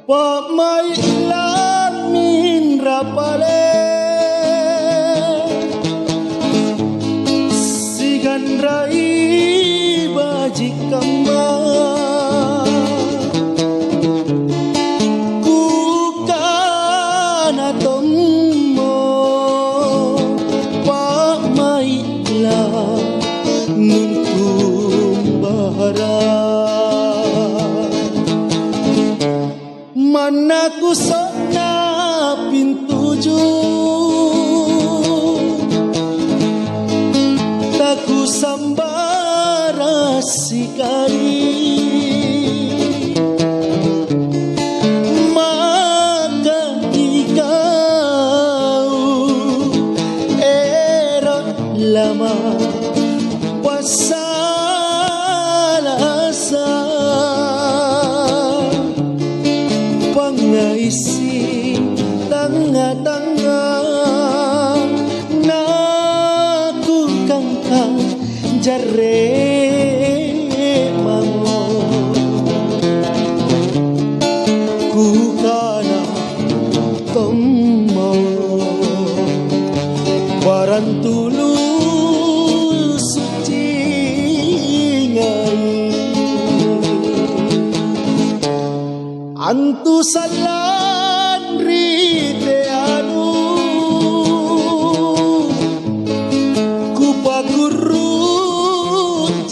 Pamailan min rapale sigan rai bajikama kukana tomo pamailan nuntung bahara mana kusok na pintuju taku sambara sikali maka ikau erot lama wasalasa pangaisi tanga-tanga naku kangkang jare mamo ku kana tomo parantulu suci ngai antu salan rite anu kupa guru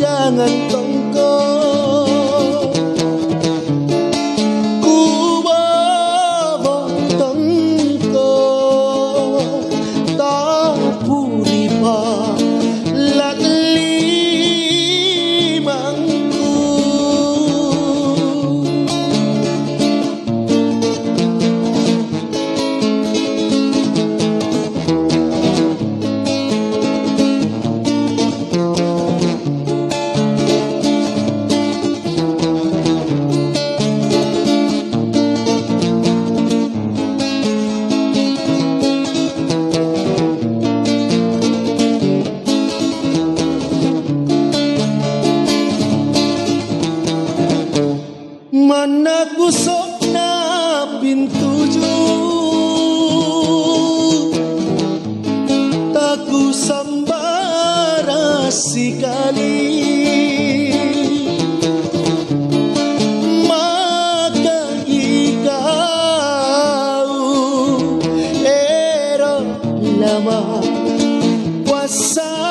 jangan tongko kubawa tongko tak puripa latli mangku mana kusok na pintuju taku sambara sikali maka ikau ero lama wasalasa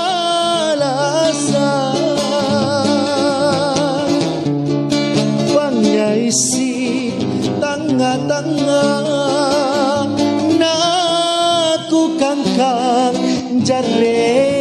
isi tanga-tanga naku kangkang jare